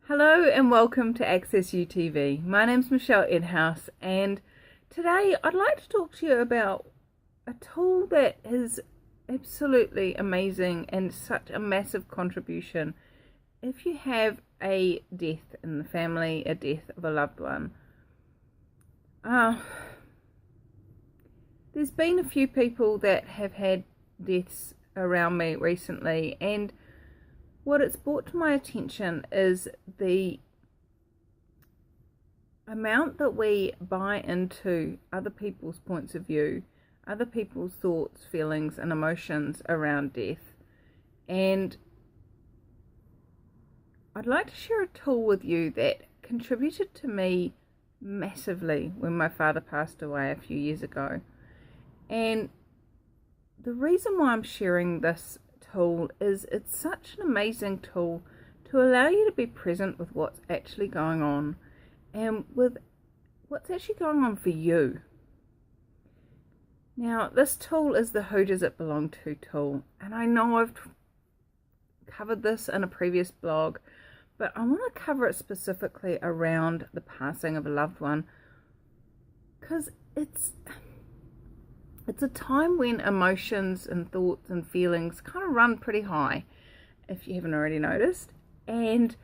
Hello and welcome to Access UTV. My name's Michelle Edhouse, and today I'd like to talk to you about a tool that is absolutely amazing and such a massive contribution if you have a death in the family, a death of a loved one. There's been a few people that have had deaths around me recently, and what it's brought to my attention is the amount that we buy into other people's points of view, other people's thoughts, feelings, and emotions around death. And I'd like to share a tool with you that contributed to me massively when my father passed away a few years ago. And the reason why I'm sharing this tool is it's such an amazing tool to allow you to be present with what's actually going on and with what's actually going on for you. Now, this tool is the Who Does It Belong To tool, and I know I've covered this in a previous blog, but I want to cover it specifically around the passing of a loved one, because it's a time when emotions and thoughts and feelings kind of run pretty high, if you haven't already noticed. And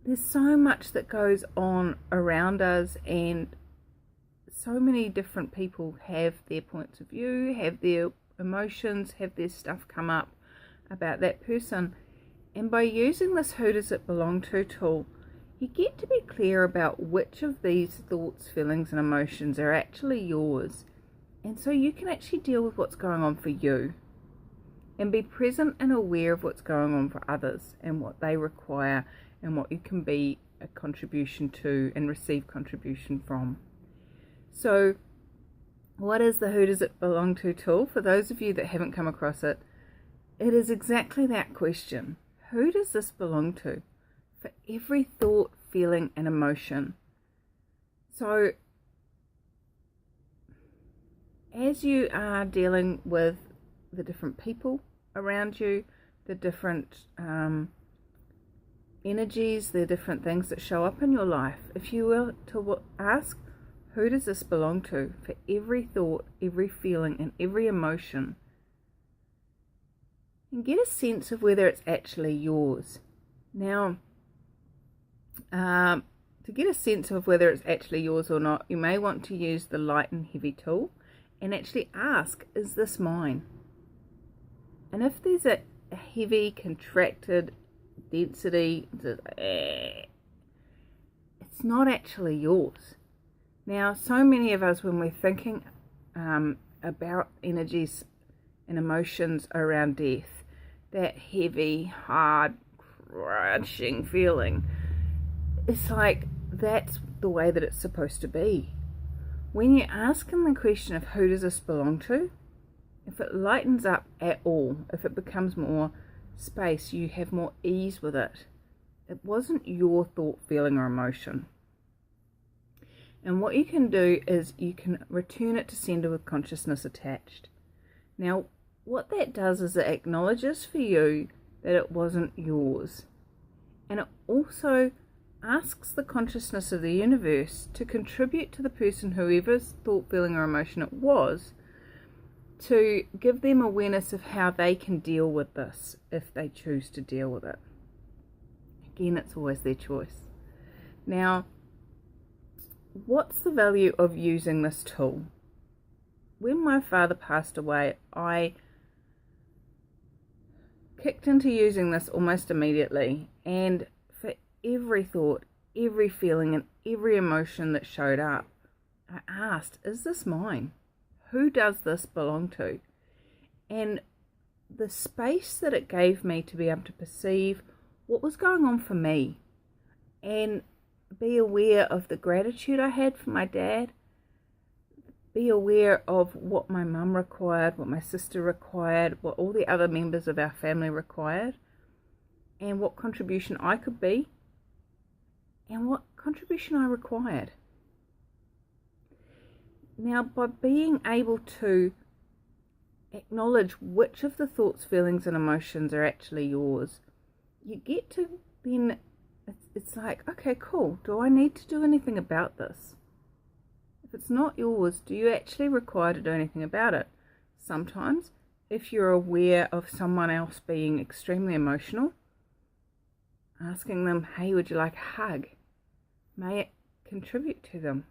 there's so much that goes on around us, and so many different people have their points of view, have their emotions, have their stuff come up about that person. And by using this Who Does It Belong To tool, you get to be clear about which of these thoughts, feelings, and emotions are actually yours. And so you can actually deal with what's going on for you and be present and aware of what's going on for others and what they require and what you can be a contribution to and receive contribution from. So what is the Who Does It Belong To tool? For those of you that haven't come across it, it is exactly that question. Who does this belong to? For every thought, feeling, and emotion. So as you are dealing with the different people around you, the different energies, the different things that show up in your life, if you were to ask, who does this belong to? For every thought, every feeling, and every emotion, and get a sense of whether it's actually yours. Now, to get a sense of whether it's actually yours or not, you may want to use the light and heavy tool and actually ask, is this mine? And if there's a heavy, contracted density, it's not actually yours. Now, so many of us, when we're thinking about energies and emotions around death, that heavy, hard, crushing feeling, it's like that's the way that it's supposed to be. When you're asking the question of who does this belong to, if it lightens up at all, if it becomes more space, you have more ease with it. It wasn't your thought, feeling, or emotion. And what you can do is you can return it to sender with consciousness attached. Now, what that does is it acknowledges for you that it wasn't yours. And it also asks the consciousness of the universe to contribute to the person, whoever's thought, feeling, or emotion it was, to give them awareness of how they can deal with this if they choose to deal with it. Again, it's always their choice. Now, what's the value of using this tool? When my father passed away, I kicked into using this almost immediately, and for every thought, every feeling, and every emotion that showed up, I asked, is this mine? Who does this belong to? And the space that it gave me to be able to perceive what was going on for me and be aware of the gratitude I had for my dad, be aware of what my mum required, what my sister required, what all the other members of our family required, and what contribution I could be, and what contribution I required. Now, by being able to acknowledge which of the thoughts, feelings, and emotions are actually yours, you get to then It's like, okay, cool. Do I need to do anything about this? If it's not yours, do you actually require to do anything about it? Sometimes, if you're aware of someone else being extremely emotional, asking them, hey, would you like a hug? May it contribute to them?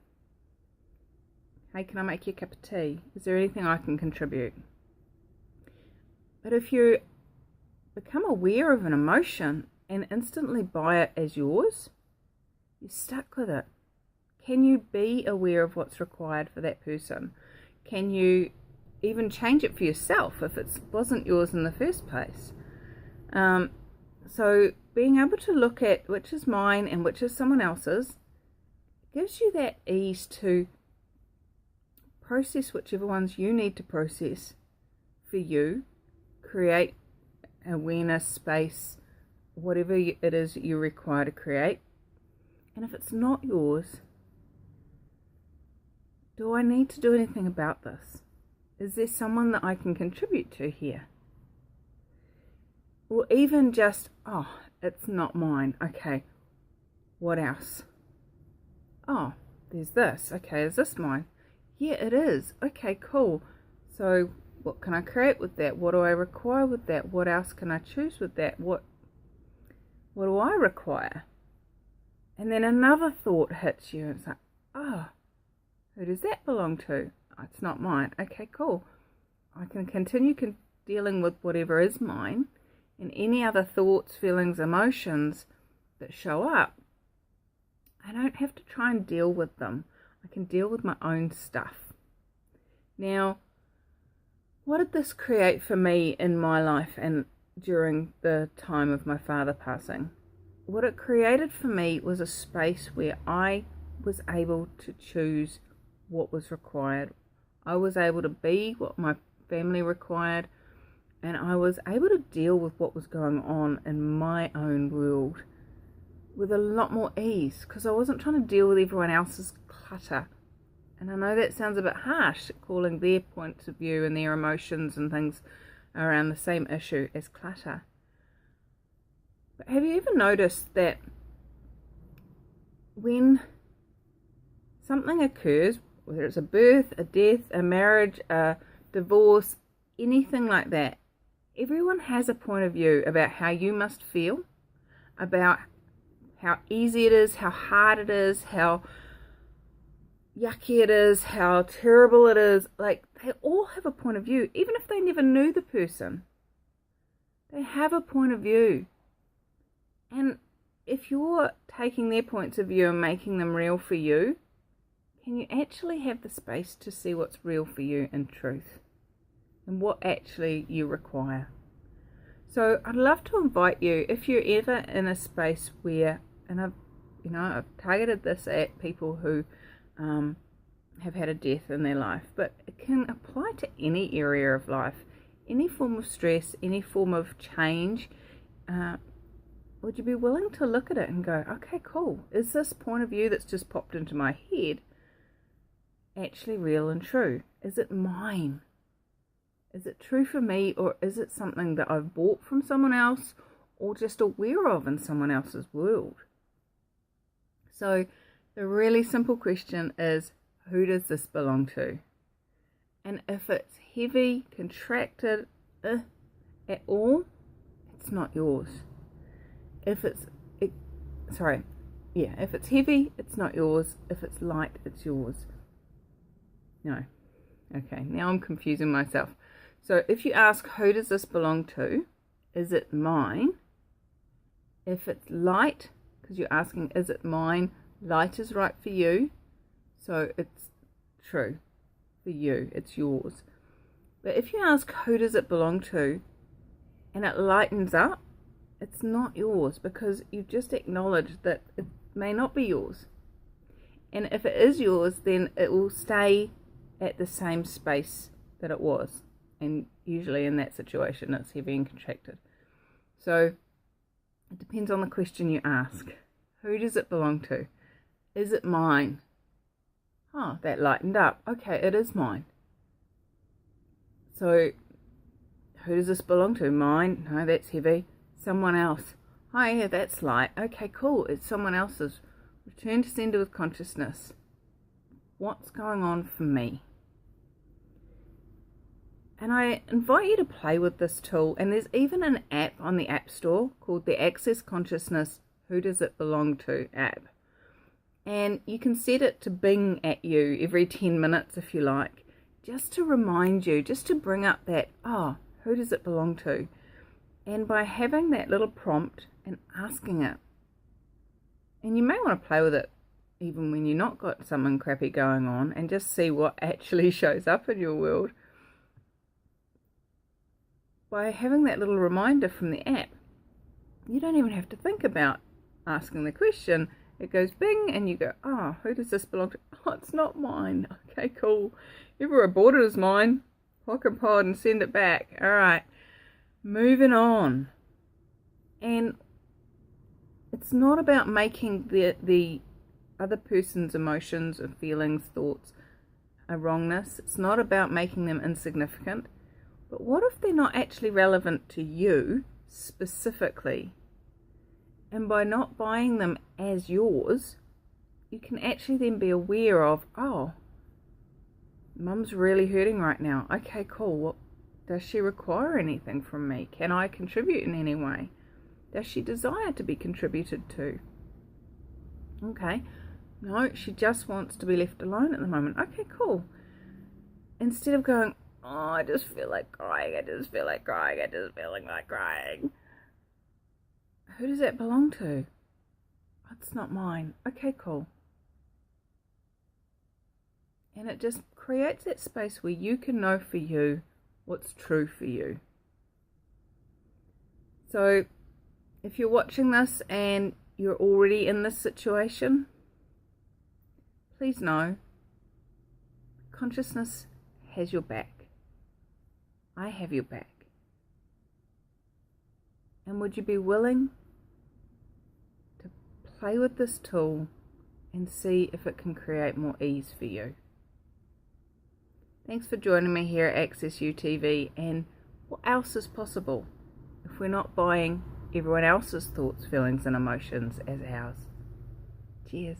Hey, can I make you a cup of tea? Is there anything I can contribute? But if you become aware of an emotion and instantly buy it as yours, you're stuck with it. Can you be aware of what's required for that person? Can you even change it for yourself if it wasn't yours in the first place? So being able to look at which is mine and which is someone else's gives you that ease to process whichever ones you need to process for you, create awareness, space, whatever it is you require to create. And if it's not yours, do I need to do anything about this? Is there someone that I can contribute to here? Or even just, oh, it's not mine. Okay, what else? Oh, there's this. Okay, is this mine? Yeah, it is. Okay, cool. So what can I create with that? What do I require with that? What else can I choose with that? What do I require? And then another thought hits you. It's like, oh, who does that belong to? Oh, it's not mine. Okay, cool. I can continue dealing with whatever is mine, and any other thoughts, feelings, emotions that show up, I don't have to try and deal with them. I can deal with my own stuff. Now, what did this create for me in my life and during the time of my father passing? What it created for me was a space where I was able to choose what was required. I was able to be what my family required, and I was able to deal with what was going on in my own world with a lot more ease, because I wasn't trying to deal with everyone else's clutter. And I know that sounds a bit harsh, calling their points of view and their emotions and things around the same issue as clutter. But have you ever noticed that when something occurs, whether it's a birth, a death, a marriage, a divorce, anything like that, everyone has a point of view about how you must feel, about how easy it is, how hard it is, how yucky it is, how terrible it is. Like, they all have a point of view, even if they never knew the person. They have a point of view. And if you're taking their points of view and making them real for you, can you actually have the space to see what's real for you in truth and what actually you require? So I'd love to invite you, if you're ever in a space where, and I've targeted this at people who have had a death in their life, but it can apply to any area of life, any form of stress, any form of change. Would you be willing to look at it and go, okay, cool, is this point of view that's just popped into my head actually real and true? Is it mine? Is it true for me, or is it something that I've bought from someone else or just aware of in someone else's world? So the really simple question is, who does this belong to? And if it's heavy, contracted, at all, it's not yours. If it's heavy, it's not yours. If it's light, it's yours. No. Okay, now I'm confusing myself. So if you ask, who does this belong to? Is it mine? If it's light, because you're asking, is it mine? Light is right for you. So it's true for you. It's yours. But if you ask, who does it belong to? And it lightens up, it's not yours, because you've just acknowledged that it may not be yours. And if it is yours, then it will stay at the same space that it was. And usually in that situation, it's heavy and contracted. So it depends on the question you ask. Who does it belong to? Is it mine? Oh, that lightened up. Okay, it is mine. So who does this belong to? Mine? No, that's heavy. Someone else. Hi, yeah, that's light. Okay, cool. It's someone else's. Return to sender with consciousness. What's going on for me? And I invite you to play with this tool. And there's even an app on the App Store called the Access Consciousness Who Does It Belong To app. And you can set it to bing at you every 10 minutes if you like, just to remind you, just to bring up that, oh, who does it belong to? And by having that little prompt and asking it, and you may want to play with it even when you're not got something crappy going on and just see what actually shows up in your world. By having that little reminder from the app, you don't even have to think about asking the question. It goes bing and you go, oh, who does this belong to? Oh, it's not mine. Okay, cool. Whoever I bought it is mine. Lock and pod and send it back. All right, moving on. And it's not about making the other person's emotions or feelings, thoughts a wrongness. It's not about making them insignificant. But what if they're not actually relevant to you specifically? And by not buying them as yours, you can actually then be aware of, oh, Mum's really hurting right now. Okay, cool. Well, does she require anything from me? Can I contribute in any way? Does she desire to be contributed to? Okay. No, she just wants to be left alone at the moment. Okay, cool. Instead of going, oh, I just feel like crying, I just feel like crying, I just feeling like crying. Who does that belong to? It's not mine. Okay, cool. And it just creates that space where you can know for you what's true for you. So if you're watching this and you're already in this situation, please know consciousness has your back. I have your back. And would you be willing to play with this tool and see if it can create more ease for you? Thanks for joining me here at Access UTV. And what else is possible if we're not buying everyone else's thoughts, feelings and emotions as ours? Cheers.